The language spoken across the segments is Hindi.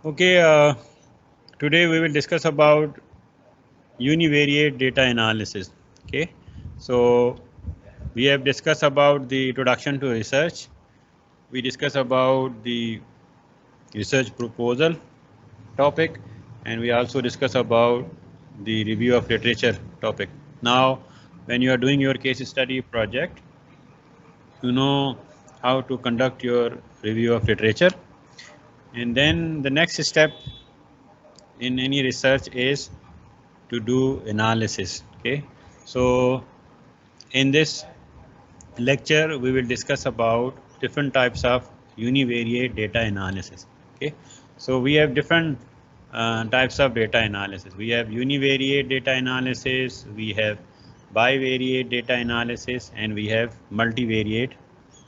Okay, today we will discuss about univariate data analysis. Okay, so we have discussed about the introduction to research. We discuss about the research proposal topic, and we also discuss about the review of literature topic. Now, when you are doing your case study project, you know how to conduct your review of literature, and then the next step in any research is to do analysis. Okay, so in this lecture we will discuss about different types of univariate data analysis. Okay, so we have different types of data analysis. We have univariate data analysis, we have bivariate data analysis, and we have multivariate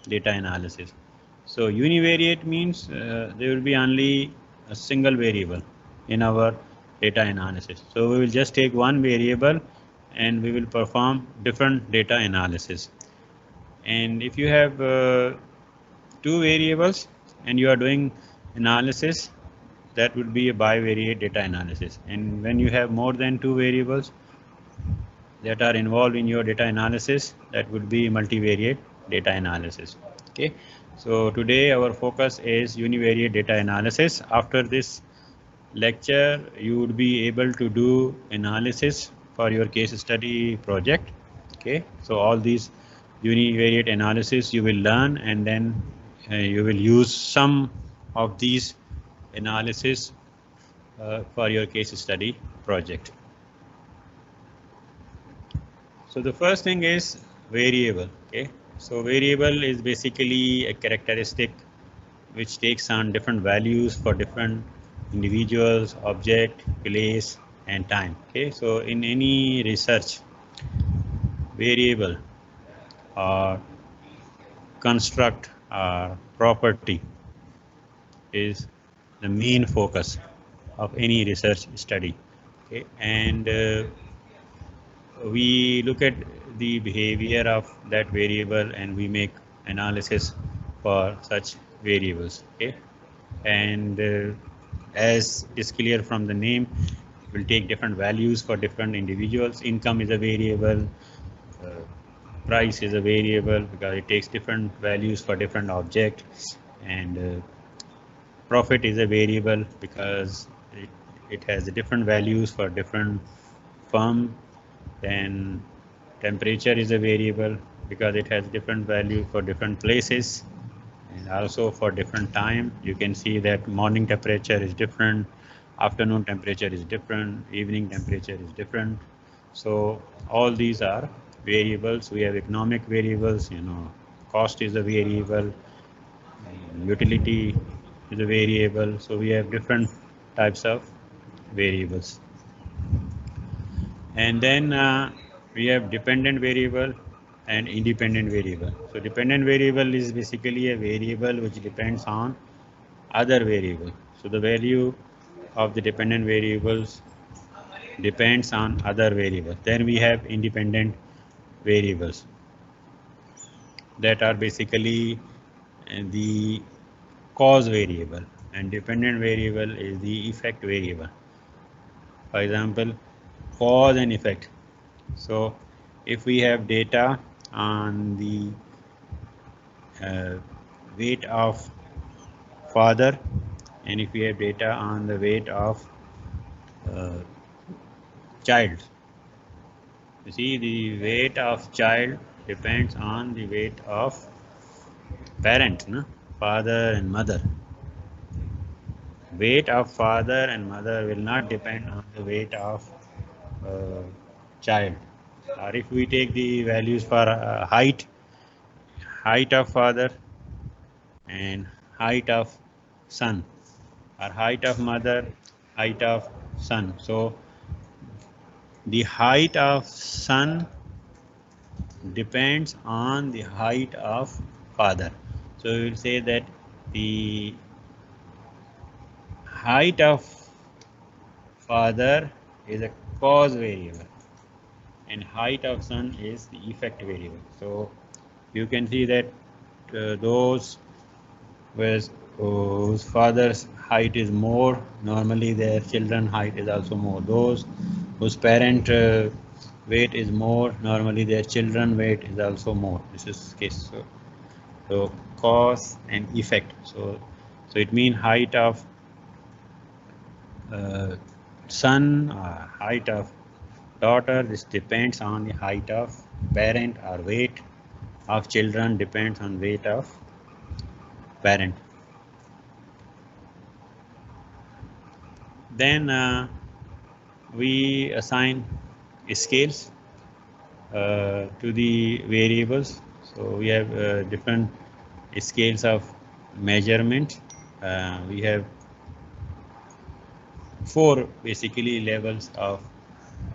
data analysis. So univariate means there will be only a single variable in our data analysis. So we will just take one variable and we will perform different data analysis. And if you have two variables and you are doing analysis, that would be a bivariate data analysis. And when you have more than two variables that are involved in your data analysis, that would be multivariate data analysis. Okay, so today our focus is univariate data analysis. After this lecture you would be able to do analysis for your case study project. Okay, so all these univariate analysis you will learn, and then you will use some of these analysis for your case study project. So the first thing is variable. Okay, so variable is basically a characteristic which takes on different values for different individuals, object, place, and time. Okay, so in any research, variable or construct or property is the main focus of any research study. Okay, and we look at the behavior of that variable and we make analysis for such variables. Okay, and as is clear from the name, will take different values for different individuals. Income is a variable, uh, price is a variable because it takes different values for different objects, and profit is a variable because it has different values for different firm. Then temperature is a variable because it has different value for different places and also for different time. You can see that morning temperature is different, afternoon temperature is different, evening temperature is different. So all these are variables. We have economic variables, cost is a variable, utility is a variable. So we have different types of variables. And then we have dependent variable and independent variable. So dependent variable is basically a variable which depends on other variable. So the value of the dependent variables depends on other variables. Then we have independent variables that are basically the cause variable, and dependent variable is the effect variable. For example, cause and effect. So if we have data on the weight of father, and if we have data on the weight of child, you see the weight of child depends on the weight of parent, no? Father and mother. Weight of father and mother will not depend on the weight of uh, child. Or if we take the values for height of father and height of son, or height of mother, height of son. So the height of son depends on the height of father. So we will say that the height of father is a cause variable and height of son is the effect variable. So you can see that those with whose father's height is more, normally their children height is also more. Those whose parent weight is more, normally their children weight is also more. This is case. So cause and effect. So it means height of son, height of daughter. This depends on the height of parent, or weight of children depends on weight of parent. Then we assign scales to the variables. So we have different scales of measurement. We have 4 basically levels of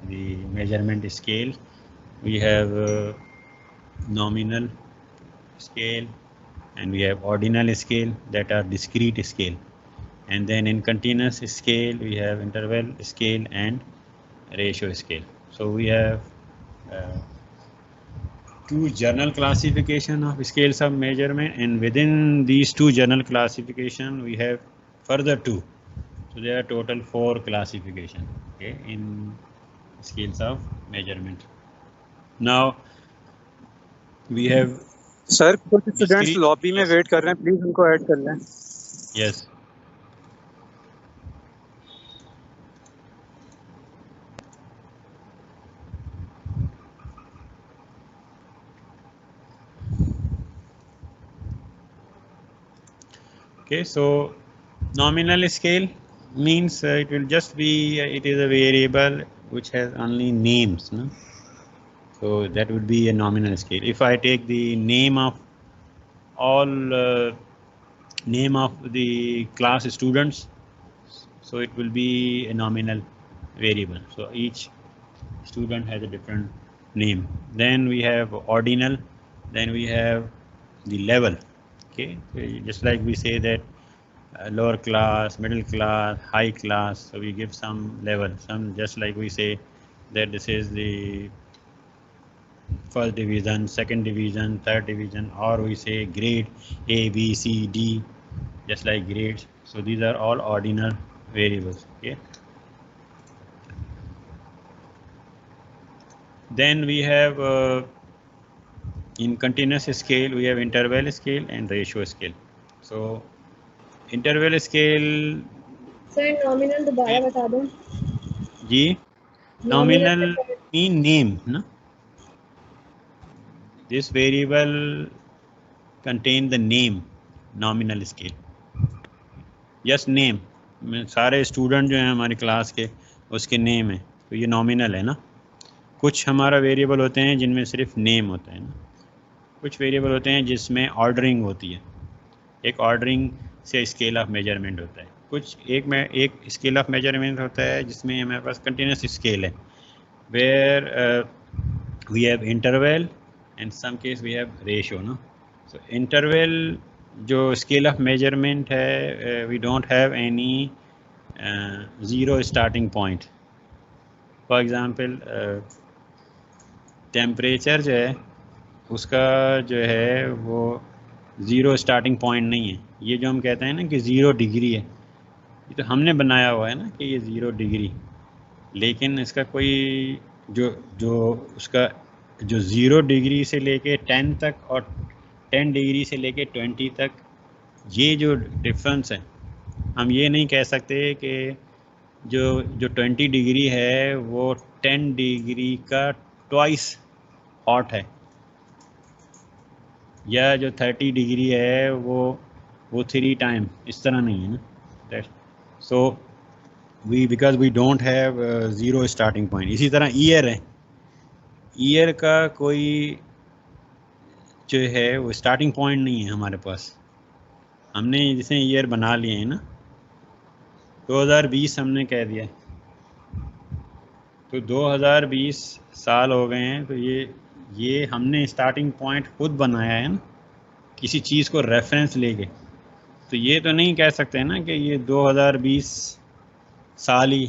the measurement scale. We have nominal scale, and we have ordinal scale, that are discrete scale, and then in continuous scale we have interval scale and ratio scale. So we have 2 general classification of scales of measurement, and within these 2 general classification we have further 2. So there are total 4 classification, okay, in scales of measurement. Now we have sir कुछ स्टूडेंट्स लॉबी में वेट कर रहे हैं, प्लीज उनको ऐड कर लें. Yes. Okay, so nominal scale means it will just be, it is a variable which has only names, no? So that would be a nominal scale. If I take the name of all name of the class students, so it will be a nominal variable. So each student has a different name. Then we have ordinal, then we have the level. Okay, just like we say that lower class, middle class, high class, so we give some level, some, just like we say that this is the first division, second division, third division, or we say grade A, B, C, D, just like grades. So these are all ordinal variables. Okay, then we have in continuous scale we have interval scale and ratio scale. So interval scale, sir nominal दोबारा बता दो जी. Nominal mean name, no? This variable contain the name, nominal scale. Yes, name. सारे स्टूडेंट जो हैं हमारी क्लास के उसके नेम है, तो ये नॉमिनल है ना. कुछ हमारा वेरिएबल होते हैं जिनमें सिर्फ नेम होता है ना. कुछ वेरिएबल होते हैं जिसमें ऑर्डरिंग होती है. एक ऑर्डरिंग से स्केल ऑफ मेजरमेंट होता है. कुछ एक स्केल ऑफ मेजरमेंट होता है जिसमें हमारे पास कंटिन्यूस स्केल है, where we have interval and some case we have ratio, no. So interval जो स्केल ऑफ मेजरमेंट है, we don't have any zero starting point. For example temperature जो है उसका जो है वो ज़ीरो स्टार्टिंग पॉइंट नहीं है. ये जो हम कहते हैं ना कि 0 डिग्री है, ये तो हमने बनाया हुआ है ना कि ये 0 डिग्री, लेकिन इसका कोई जो उसका जो 0 डिग्री से लेके 10 तक और 10 डिग्री से लेके 20 तक, ये जो डिफरेंस है, हम ये नहीं कह सकते कि जो 20 डिग्री है वो 10 डिग्री का ट्वाइस हॉट है, या जो 30 डिग्री है वो 3 टाइम, इस तरह नहीं है ना. So because we don't have zero starting point. इसी तरह ईयर है, ईयर का कोई जो है वो स्टार्टिंग पॉइंट नहीं है हमारे पास. हमने जैसे ईयर बना लिए हैं ना, 2020 हमने कह दिया, तो 2020 साल हो गए हैं, तो ये हमने स्टार्टिंग पॉइंट खुद बनाया है ना, किसी चीज़ को रेफरेंस लेके. तो ये तो नहीं कह सकते ना कि ये 2020 साल ही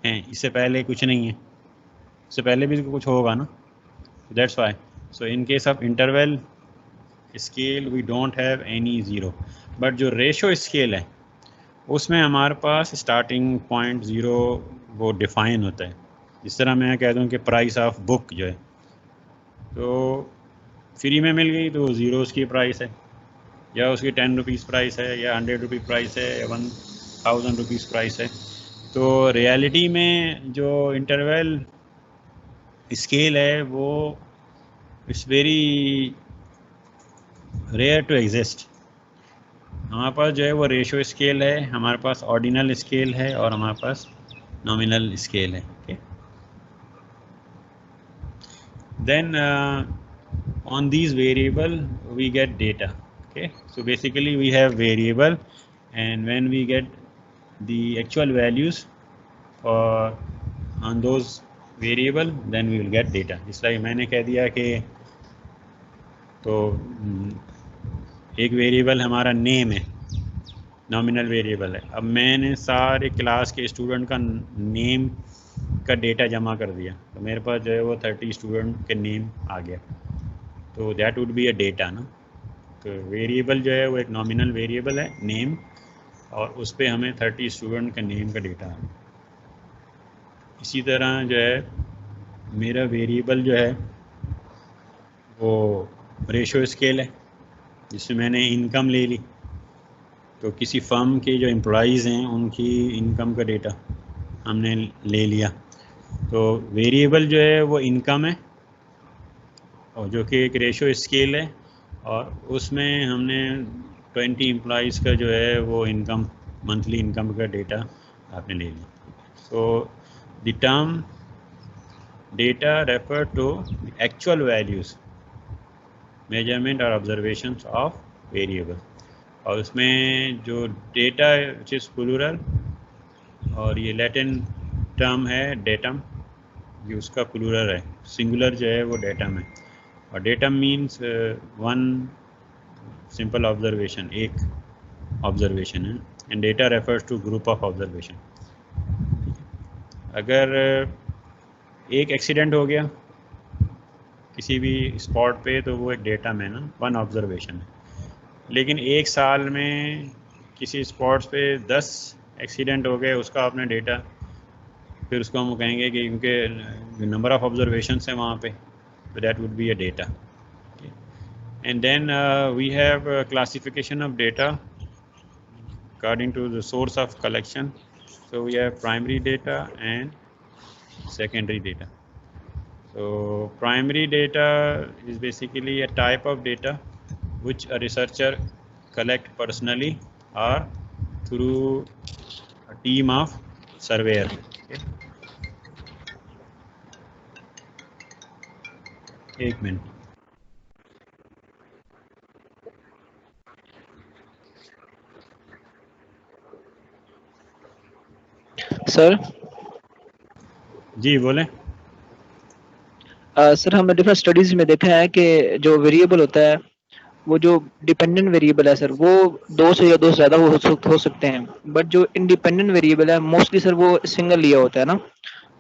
हैं, इससे पहले कुछ नहीं है, इससे पहले भी कुछ होगा ना. That's why. So in case of interval scale we don't have any zero. But जो रेशो स्केल है उसमें हमारे पास स्टार्टिंग पॉइंट 0 वो डिफाइन होता है। जिस तरह मैं कह दूं कि प्राइस ऑफ बुक जो है तो फ्री में मिल गई तो 0 उसकी प्राइस है, या उसकी 10 रुपीज़ प्राइस है, या 100 रुपीज़ प्राइस है, या 1000 रुपीज़ प्राइस है। तो रियलिटी में जो इंटरवल स्केल है वो it's very rare to exist. हमारे पास जो है वो रेशो स्केल है, हमारे पास ऑर्डिनल स्केल है और हमारे पास नॉमिनल स्केल है। Okay, then on these variable we get data. Okay, so basically we have variable, and when we get the actual values for on those variable then we will get data. इस like मैंने कह दिया कि तो एक वेरिएबल हमारा नेम है, नॉमिनल वेरिएबल है। अब मैंने सारे क्लास के स्टूडेंट का नेम का डेटा जमा कर दिया तो मेरे पास जो है वो 30 स्टूडेंट के नेम आ गया, तो that would be a data ना। तो वेरिएबल जो है वो एक नॉमिनल वेरिएबल है नेम, और उस पर हमें 30 स्टूडेंट के नेम का डेटा है। इसी तरह जो है मेरा वेरिएबल जो है वो रेशो स्केल है, जिसमें मैंने इनकम ले ली, तो किसी फर्म के जो एम्प्लॉइज़ हैं उनकी इनकम का डेटा हमने ले लिया। तो वेरिएबल जो है वो इनकम है, और जो कि एक रेशो स्केल है, और उसमें हमने 20 एम्प्लॉइज़ का जो है वो इनकम, मंथली इनकम का डेटा आपने ले लिया। So the term data refer to actual values, measurement और ऑब्जर्वेशंस ऑफ वेरिएबल, और उसमें जो डेटा विच इज़ प्लूरल, और ये लैटिन टर्म है डेटम, ये उसका प्लूरल है, सिंगुलर जो है वो डेटम है, और datum means one simple observation, एक ऑब्जर्वेशन है, and data refers to group of observation. अगर एक एक्सीडेंट हो गया किसी भी स्पॉट पे तो वो एक डेटा में ना वन ऑब्जर्वेशन है, लेकिन एक साल में किसी स्पॉट्स पे 10 एक्सीडेंट हो गए, उसका आपने डेटा, फिर उसको हम कहेंगे कि क्योंकि नंबर ऑफ ऑब्जर्वेशन है वहाँ पे, तो that would be a data. And then we have classification of data according to the source of collection. So we have primary data and secondary data. So primary data is basically a type of data which a researcher collect personally or through a team of surveyor. Okay. एक मिनट। सर जी बोलें। सर हमने डिफरेंट स्टडीज में देखा है कि जो वेरिएबल होता है वो जो डिपेंडेंट वेरिएबल है सर वो 2 से या 2 से ज़्यादा हो सकते हैं, बट जो इंडिपेंडेंट वेरिएबल है मोस्टली सर वो सिंगल लिया होता है ना,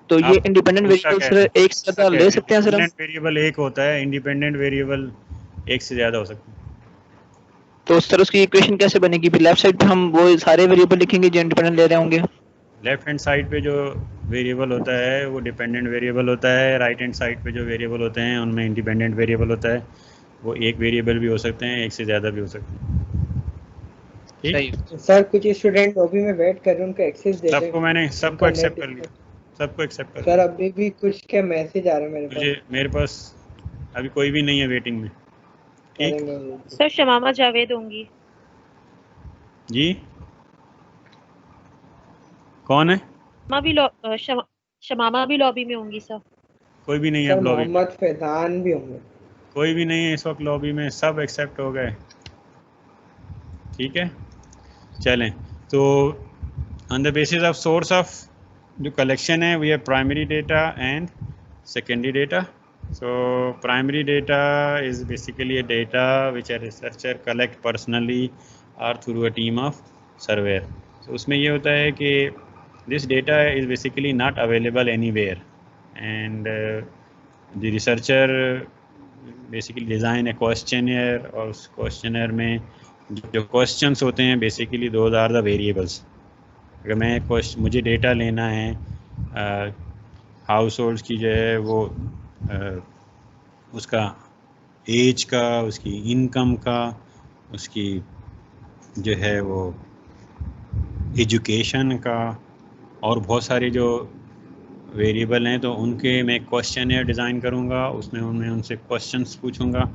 तो ये इंडिपेंडेंट वेरिएबल सर एक से ज़्यादा ले सकते हैं सर हम? इंडिपेंडेंट वेरिएबल एक होता है, इंडिपेंडेंट वेरिएबल एक से ज़्यादा हो सकते हैं। तो सर उसकी इक्वेशन कैसे बनेगी? फिर लेफ्ट साइड पे हम वो सारे वेरिएबल लिखेंगे जो इंडिपेंडेंट ले रहे होंगे? लेफ्ट हैंड साइड पे जो वेरिएबल होता है वो डिपेंडेंट वेरिएबल होता है, राइट हैंड साइड पे जो वेरिएबल होते हैं उनमें इंडिपेंडेंट वेरिएबल होता है। वो एक वेरिएबल भी हो सकते हैं, एक से ज़्यादा भी हो सकते हैं। ठीक सर कुछ स्टूडेंट लॉबी में वेट कर रहे हैं, उनको एक्सेस दे दें। सबको मैंने सबको एक्सेप्ट कर लिया, सबको एक्सेप्ट कर सर लिया। अभी भी कुछ क्या मैसेज आ रहा है मेरे पास? मेरे पास अभी कोई भी नहीं है वेटिंग में। ठीक सर शमामा जावेद होंगी। जी, कौन है? शमामा भी लॉबी में होंगी सर। कोई भी नहीं है सर लॉबी में, मोहम्मद फैजान भी होंगे। कोई भी नहीं है इस वक्त लॉबी में, सब एक्सेप्ट हो गए। ठीक है, चलें। तो on the basis of source of जो कलेक्शन है we have primary data and secondary data. So primary data is basically a data which a researcher collect personally or through a team of surveyor. So उसमें ये होता है कि this data is basically not available anywhere, and the researcher basically design a questionnaire, और उस questionnaire में जो क्वेश्चंस होते हैं basically those are the variables. अगर मैं मुझे डेटा लेना है हाउस होल्ड की जो है वो उसका एज का, उसकी इनकम का, उसकी जो है वो एजुकेशन का, और बहुत सारे जो वेरिएबल हैं, तो उनके मैं क्वेश्चन डिज़ाइन करूँगा, उसमें उनसे क्वेश्चंस पूछूँगा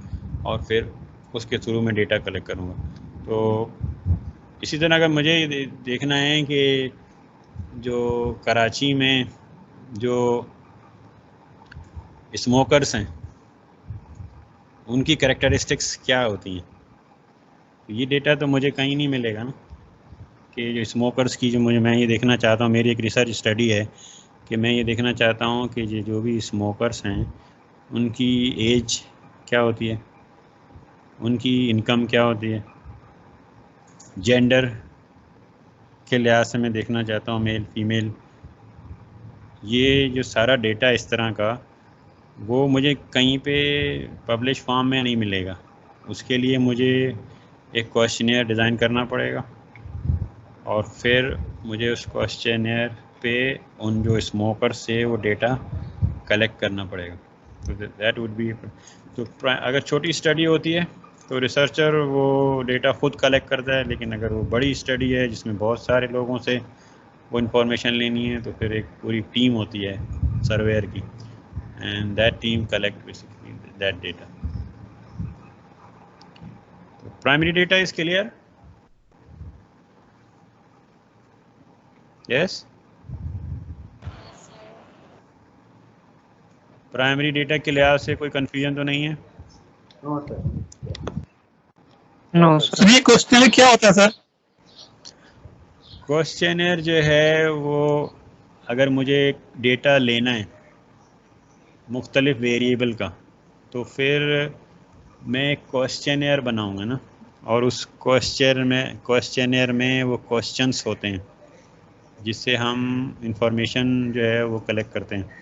और फिर उसके थ्रू में डेटा कलेक्ट करूँगा। तो इसी तरह अगर मुझे देखना है कि जो कराची में जो स्मोकर्स हैं उनकी कैरेक्टरिस्टिक्स क्या होती हैं, तो ये डेटा तो मुझे कहीं नहीं मिलेगा ना, कि जो स्मोकर्स की जो मैं ये देखना चाहता हूँ, मेरी एक रिसर्च स्टडी है कि मैं ये देखना चाहता हूँ कि जो भी स्मोकर्स हैं उनकी एज क्या होती है, उनकी इनकम क्या होती है, जेंडर के लिहाज से मैं देखना चाहता हूँ, मेल फीमेल। ये जो सारा डेटा इस तरह का वो मुझे कहीं पे पब्लिश फॉर्म में नहीं मिलेगा। उसके लिए मुझे एक क्वेश्चनेयर डिज़ाइन करना पड़ेगा और फिर मुझे उस क्वेश्चनेयर पे उन जो स्मोकर से वो डेटा कलेक्ट करना पड़ेगा। तो दैट वुड बी, तो अगर छोटी स्टडी होती है तो रिसर्चर वो डेटा खुद कलेक्ट करता है, लेकिन अगर वो बड़ी स्टडी है जिसमें बहुत सारे लोगों से वो इंफॉर्मेशन लेनी है तो फिर एक पूरी टीम होती है सर्वेयर की, and that team collect basically that data. तो primary data is clear? Yes, primary data के लिहाज से कोई कंफ्यूजन तो नहीं है? नो सर ये क्वेश्चन क्या होता है सर? क्वेश्चनर जो है वो अगर मुझे डेटा लेना है मुख्तलिफ वेरिएबल का, तो फिर मैं एक क्वेश्चनर बनाऊंगा ना, और उस क्वेश्चनर में वो क्वेश्चंस होते हैं जिससे हम इंफॉर्मेशन जो है वो कलेक्ट करते हैं।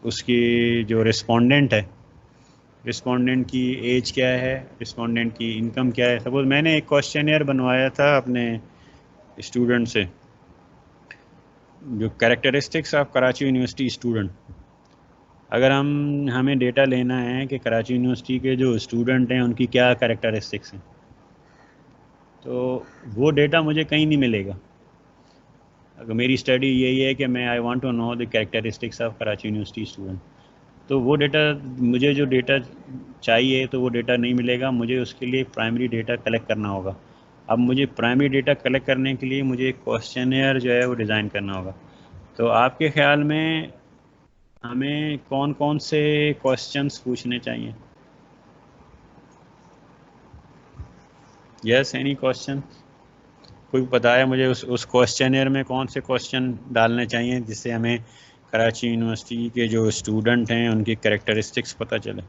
उसकी जो रिस्पोंडेंट है, रिस्पोंडेंट की एज क्या है, रिस्पोंडेंट की इनकम क्या है। सपोज मैंने एक क्वेश्चनर बनवाया था अपने स्टूडेंट से, जो characteristics of Karachi university student. अगर हमें डेटा लेना है कि कराची यूनिवर्सिटी के जो स्टूडेंट हैं उनकी क्या कैरेक्टरिस्टिक्स हैं, तो वो डेटा मुझे कहीं नहीं मिलेगा। अगर मेरी स्टडी यही है कि मैं I want to know the characteristics of Karachi university student, तो वो डेटा मुझे जो डेटा चाहिए तो वो डेटा नहीं मिलेगा, मुझे उसके लिए प्राइमरी डेटा कलेक्ट करना होगा। अब मुझे प्राइमरी डेटा कलेक्ट करने के लिए मुझे एक क्वेश्चनर जो है वो डिज़ाइन करना होगा। तो आपके ख्याल में हमें कौन कौन से क्वेश्चंस पूछने चाहिए? Yes, any question? कोई बताया मुझे उस क्वेश्चनर में कौन से क्वेश्चन डालने चाहिए जिससे हमें कराची यूनिवर्सिटी के जो स्टूडेंट हैं उनकी कैरेक्टरिस्टिक्स पता चले।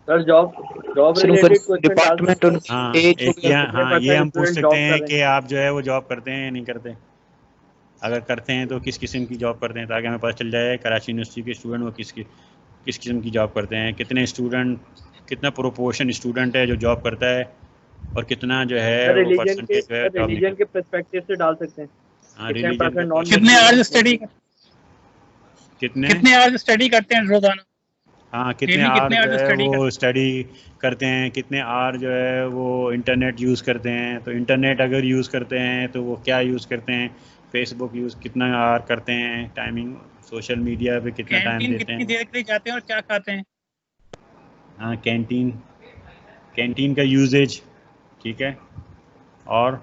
Sir job related question department और हाँ, एज ये हम पूछ सकते हैं कि आप जो है वो जॉब करते हैं या नहीं करते। अगर करते हैं तो किस किस्म की जॉब करते हैं, ताकि हमें पता चल जाए कराची यूनिवर्सिटी के स्टूडेंट वो किस किस्म की जॉब करते हैं, कितने स्टूडेंट, कितना प्रोपोर्शन स्टूडेंट है जो जॉब करता है, और कितना जो है वो परसेंटेज जो है जॉब नहीं रिलीजन के पर्सपेक्टिव से डाल सकते हैं। हाँ, कितने रिलीजन percent non- कितने आवर्स स्टडी कितने आवर्स स्टडी करते हैं रोजाना? हाँ, कितने Daily आवर कितने जो hours है study वो स्टडी करते हैं, कितने आवर जो है वो इंटरनेट यूज़ करते हैं। तो इंटरनेट अगर यूज़ करते हैं तो वो क्या यूज़ करते हैं, फेसबुक यूज़ कितना आवर करते हैं, टाइमिंग सोशल मीडिया पे कितना टाइम कैंटीन देते कितनी हैं। देर के लिए जाते हैं और क्या खाते हैं? हाँ, कैंटीन का यूजेज, ठीक है। और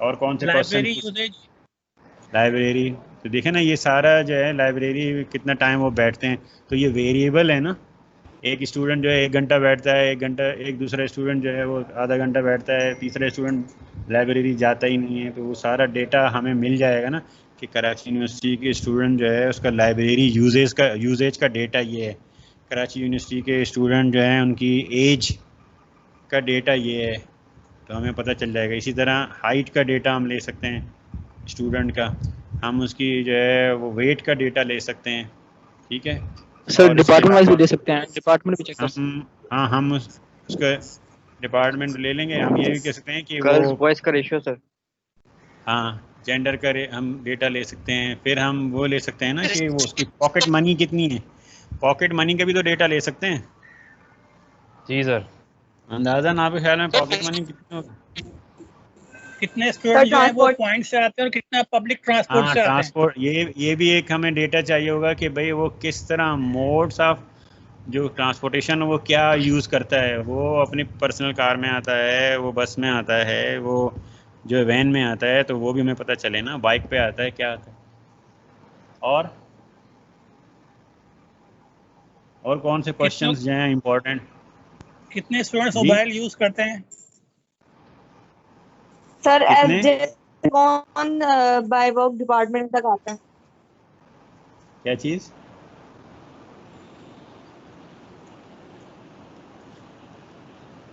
कौन से क्वेश्चन? लाइब्रेरी यूजेज, लाइब्रेरी, तो देखे ना ये सारा जो है लाइब्रेरी कितना टाइम वो बैठते हैं, तो ये वेरिएबल है ना। एक स्टूडेंट जो है 1 घंटा बैठता है, 1 घंटा, एक दूसरा स्टूडेंट जो है वो आधा घंटा बैठता है, तीसरा स्टूडेंट लाइब्रेरी जाता ही नहीं है। तो वो सारा डेटा हमें मिल जाएगा ना कि कराची यूनिवर्सिटी के स्टूडेंट जो है उसका लाइब्रेरी यूजेज का डेटा ये है, कराची यूनिवर्सिटी के स्टूडेंट जो हैं उनकी एज का डेटा ये है, तो हमें पता चल जाएगा। इसी तरह हाइट का डेटा हम ले सकते हैं स्टूडेंट का, हम उसकी जो है वो वेट का डेटा ले सकते हैं, ठीक है। सर और डिपार्टमेंट वाइज भी दे सकते हैं, डिपार्टमेंट भी चेक कर सकते हैं। हम उसका डिपार्टमेंट ले लेंगे। हम ये भी कह सकते हैं कि गर्ल्स वो बॉयज का रेशियो सर। हाँ जेंडर का हम डेटा ले सकते हैं। फिर हम वो ले सकते हैं ना कि वो उसकी पॉकेट मनी कितनी है, पॉकेट मनी का भी तो डेटा ले सकते हैं। जी सर। अंदाज़न आपके ख्याल में पॉकेट मनी कितनी होगी? कितने स्टूडेंट जो है वो ट्रांसपोर्ट पॉइंट से आते हैं और कितना पब्लिक ट्रांसपोर्ट हाँ से आते हैं। ट्रांसपोर्ट, ये भी एक हमें डेटा चाहिए होगा कि भाई वो किस तरह मोड्स ऑफ जो ट्रांसपोर्टेशन वो क्या यूज़ करता है। वो अपनी पर्सनल कार में आता है, वो बस में आता है, वो जो वैन में आता है, तो वो भी हमें पता चले ना, बाइक पे आता है, क्या आता है। और कौन से क्वेश्चंस जो हैं इम्पोर्टेंट? कितने स्टूडेंट्स जी? मोबाइल यूज करते हैं? सर कितने? कौन बाय वर्क डिपार्टमेंट तक आता है? क्या चीज़?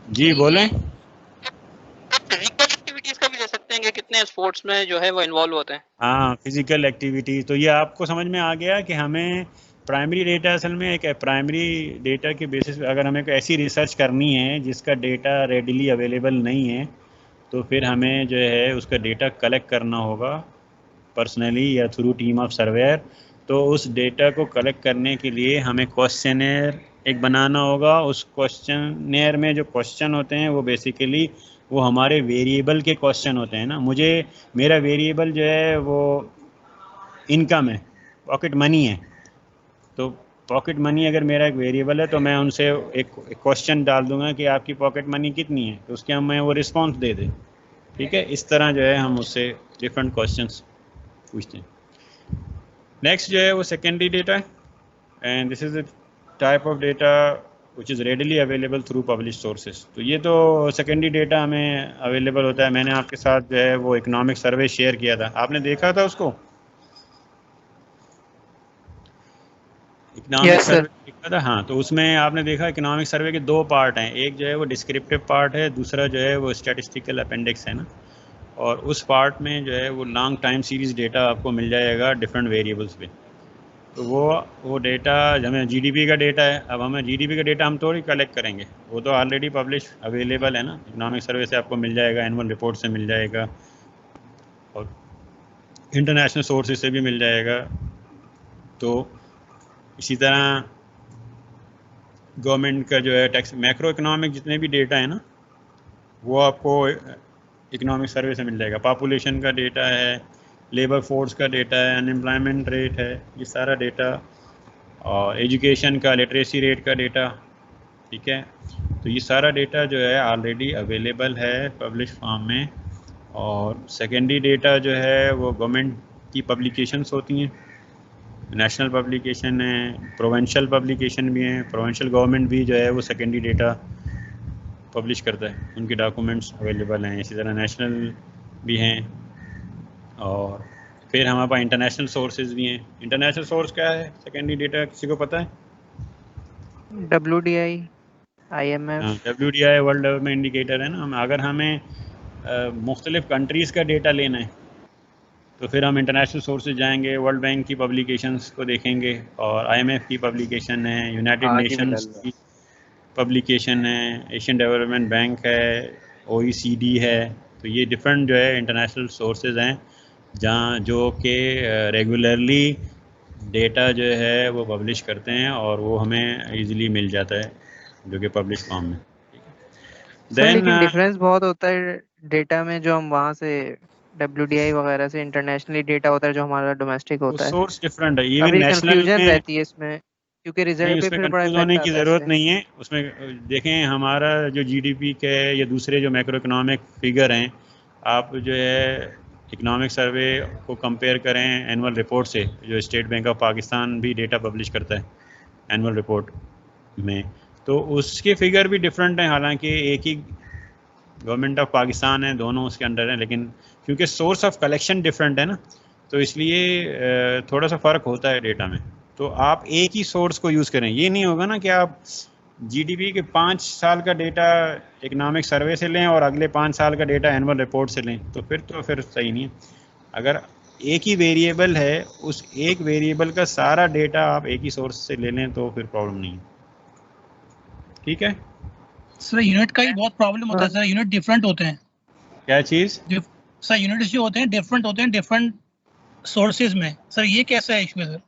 जी बोलें। फिजिकल एक्टिविटीज का भी ले सकते हैं कि कितने स्पोर्ट्स में जो है वो इन्वॉल्व होते हैं। हाँ फिजिकल एक्टिविटी, तो ये आपको समझ में आ गया कि हमें प्राइमरी डेटा असल में एक प्राइमरी डेटा के बेसिस पे अगर हमें कोई ऐसी रिसर्च करनी है जिसका डेटा रेडिली अवेलेबल नहीं है, तो फिर हमें जो है उसका डेटा कलेक्ट करना होगा पर्सनली या थ्रू टीम ऑफ सर्वेयर। तो उस डेटा को कलेक्ट करने के लिए हमें क्वेश्चनर एक बनाना होगा। उस क्वेश्चनर में जो क्वेश्चन होते हैं वो बेसिकली वो हमारे वेरिएबल के क्वेश्चन होते हैं ना। मुझे मेरा वेरिएबल जो है वो इनकम है, पॉकेट मनी है। तो पॉकेट मनी अगर मेरा एक वेरिएबल है तो मैं उनसे एक क्वेश्चन डाल दूंगा कि आपकी पॉकेट मनी कितनी है, तो उसके हमें वो रिस्पॉन्स दे दे। ठीक है, इस तरह जो है हम उससे डिफरेंट क्वेश्चंस पूछते हैं। नेक्स्ट जो है वो सेकेंडरी डेटा है, and this is the type of data which is readily available through publish sources. तो ये तो सेकेंडरी डेटा हमें अवेलेबल होता है। मैंने आपके साथ जो है वो इकोनॉमिक सर्वे शेयर किया था, आपने देखा था उसको? इकोनॉमिक सर्वे देखा था, हाँ। तो उसमें आपने देखा इकोनॉमिक सर्वे के दो पार्ट हैं, एक जो है वो डिस्क्रिप्टिव पार्ट है, दूसरा जो है वो स्टैटिस्टिकल अपेंडिक्स है ना। और उस पार्ट में जो है वो लॉन्ग टाइम सीरीज डेटा आपको मिल जाएगा डिफरेंट वेरिएबल्स पे। तो वो डेटा हमें जीडीपी का डेटा है, अब हमें जीडीपी का डेटा हम थोड़ी कलेक्ट करेंगे, वो तो ऑलरेडी पब्लिश अवेलेबल है ना। इकोनॉमिक सर्वे से आपको मिल जाएगा, एनुअल रिपोर्ट से मिल जाएगा, और इंटरनेशनल सोर्सेज से भी मिल जाएगा। तो इसी तरह गवर्नमेंट का जो है टैक्स, मैक्रो इकोनॉमिक जितने भी डेटा है ना वो आपको इकोनॉमिक सर्वे से मिल जाएगा। पॉपुलेशन का डेटा है, लेबर फोर्स का डेटा है, अनएम्प्लॉयमेंट रेट है, ये सारा डेटा, और एजुकेशन का, लिटरेसी रेट का डेटा। ठीक है, तो ये सारा डेटा जो है ऑलरेडी अवेलेबल है पब्लिश फॉर्म में। और सेकेंडरी डेटा जो है वो गवर्नमेंट की पब्लिकेशंस होती हैं, नेशनल पब्लिकेशन है, प्रोविंशियल पब्लिकेशन भी हैं। प्रोविंशियल गवर्नमेंट भी जो है वो सेकेंडरी डेटा पब्लिश करता है, उनके डॉक्यूमेंट्स अवेलेबल हैं। इसी तरह नेशनल भी हैं, और फिर हमारे पास इंटरनेशनल सोर्सेज भी हैं। इंटरनेशनल सोर्स क्या है सेकेंडरी डेटा, किसी को पता है? WDI, IMF। WDI world development indicator है ना। अगर हमें मुख्तलिफ कंट्रीज़ का डेटा लेना है तो फिर हम इंटरनेशनल सोर्सेज जाएंगे, वर्ल्ड बैंक की पब्लिकेशंस को देखेंगे, और IMF की पब्लिकेशन है, यूनाइटेड नेशंस की पब्लिकेशन है, एशियन डेवलपमेंट बैंक है, OECD है। तो ये डिफरेंट जो है इंटरनेशनल सोर्सेज हैं जहाँ जो कि रेगुलरली डेटा जो है वो पब्लिश करते हैं, और वो हमें इजीली मिल जाता है जो कि पब्लिश फॉर्म में। लेकिन डिफरेंस बहुत होता है डेटा में, जो हम वहाँ से WDI वगैरह से इंटरनेशनली डेटा होता है जो हमारा डोमेस्टिक होता है, सोर्स डिफरेंट है। इवन अभी नेशनल कंफ्यूजन में रहती है इसमें, क्योंकि रिजल्ट पे फिर बड़ा कंफ्यूज होने इफेक्ट की आता है ज़रूरत इससे। नहीं है। उसमें देखें हमारा जो GDP के या दूसरे जो मैक्रो इकोनॉमिक फिगर हैं, आप जो है इकोनॉमिक सर्वे को कंपेयर करें एनुअल रिपोर्ट से, जो स्टेट बैंक ऑफ पाकिस्तान भी डेटा पब्लिश करता है एनुअल रिपोर्ट में, तो उसके फिगर भी डिफरेंट हैं। हालांकि एक ही गवर्नमेंट ऑफ पाकिस्तान है, दोनों उसके अंडर हैं, लेकिन क्योंकि सोर्स ऑफ कलेक्शन डिफरेंट है ना, तो इसलिए थोड़ा सा फ़र्क होता है डेटा में। तो आप एक ही सोर्स को यूज़ करें, ये नहीं होगा ना कि आप GDP के 5 साल का डेटा इकोनॉमिक सर्वे से लें और अगले 5 साल का डेटा एनुअल रिपोर्ट से लें, तो फिर सही नहीं है। अगर एक ही वेरिएबल है, उस एक वेरिएबल का सारा डेटा आप एक ही सोर्स से ले लें तो फिर प्रॉब्लम नहीं है। ठीक है, सर यूनिट का ही बहुत प्रॉब्लम होता है सर, यूनिट डिफरेंट होते हैं क्या चीज? सर, यूनिट्स जो होते हैं डिफरेंट होते हैं डिफरेंट सोर्सेज में। सर ये कैसा है इशू है सर?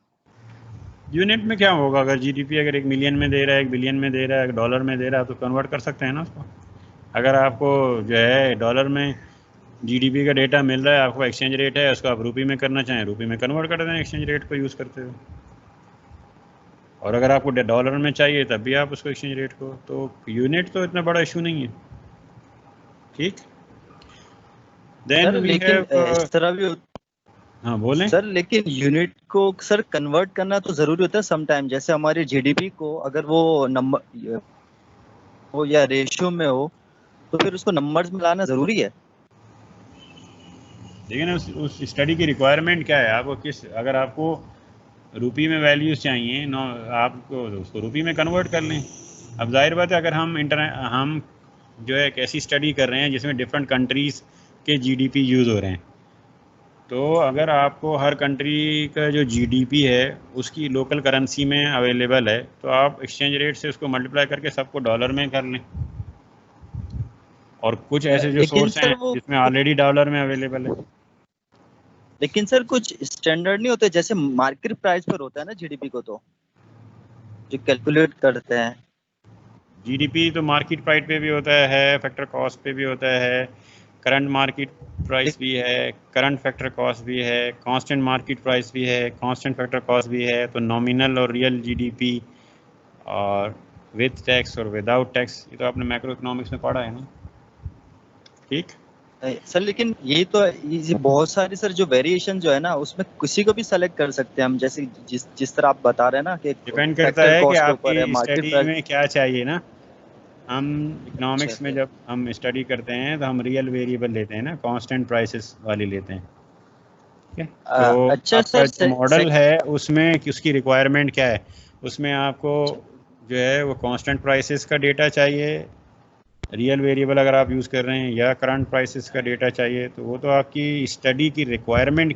यूनिट में क्या होगा? अगर जीडीपी अगर 1 मिलियन में दे रहा है, 1 बिलियन में दे रहा है, डॉलर में दे रहा है, तो कन्वर्ट कर सकते हैं ना उसको। अगर आपको जो है डॉलर में जीडीपी का डेटा मिल रहा है, आपको एक्सचेंज रेट है, उसको आप रुपये में करना चाहें, रुपये में कन्वर्ट कर दें एक्सचेंज रेट को यूज़ करते हुए। और अगर आपको डॉलर में चाहिए तब भी आप उसको एक्सचेंज रेट को, तो यूनिट तो इतना बड़ा इशू नहीं है। ठीक, देन वी हैव इस तरह भी हाँ बोलें सर, लेकिन यूनिट को सर कन्वर्ट करना तो जरूरी होता है सम टाइम। जैसे हमारे जीडीपी को अगर वो नंबर हो या रेशियो में हो तो फिर उसको नंबर्स में लाना जरूरी है। देखिए ना उस स्टडी की रिक्वायरमेंट क्या है, आपको किस, अगर आपको रुपये में वैल्यूज चाहिए नो, आपको उसको रुपये में कन्वर्ट कर लें। अब जाहिर बात है अगर हम जो है एक ऐसी स्टडी कर रहे हैं जिसमें डिफरेंट कंट्रीज़ के जीडीपी यूज़ हो रहे हैं, तो अगर आपको हर कंट्री का जो जीडीपी है उसकी लोकल करेंसी में अवेलेबल है, तो आप एक्सचेंज रेट से उसको मल्टीप्लाई करके सबको डॉलर में कर लें। और कुछ ऐसे जो सोर्स हैं जिसमें ऑलरेडी डॉलर में अवेलेबल है। लेकिन सर कुछ स्टैंडर्ड नहीं होते, जैसे मार्केट प्राइस पर होता है ना जीडीपी को, तो जो कैलकुलेट करते हैं जीडीपी तो मार्केट प्राइस पे भी होता है, फैक्टर कॉस्ट पे भी होता है, करंट मार्केट प्राइस भी है, करंट फैक्टर कॉस्ट भी है, कांस्टेंट मार्केट प्राइस भी है, कांस्टेंट फैक्टर कॉस्ट भी है। तो नॉमिनल और रियल जीडीपी और विद टैक्स और विदाउट टैक्स, ये तो आपने मैक्रो इकोनॉमिक्स में पढ़ा है ना। ठीक सर, लेकिन ये तो ये बहुत सारी सर जो वेरिएशन जो है ना उसमें किसी को भी सेलेक्ट कर सकते हैं हम, जैसे जिस तरह आप बता रहे हैं ना कि डिपेंड करता है कि आपकी स्टडी में क्या चाहिए ना। हम इकोनॉमिक्स में जब हम स्टडी करते हैं तो हम रियल वेरिएबल लेते हैं ना, कांस्टेंट प्राइसेस वाली लेते हैं। ठीक है, तो अच्छा आपका जो मॉडल है उसमें उसकी रिक्वायरमेंट क्या है, उसमें आपको जो है वो कांस्टेंट प्राइसेस का डेटा चाहिए, रियल वेरिएबल अगर आप यूज़ कर रहे हैं, या करंट प्राइसेस का डेटा चाहिए, तो वो तो आपकी स्टडी की रिक्वायरमेंट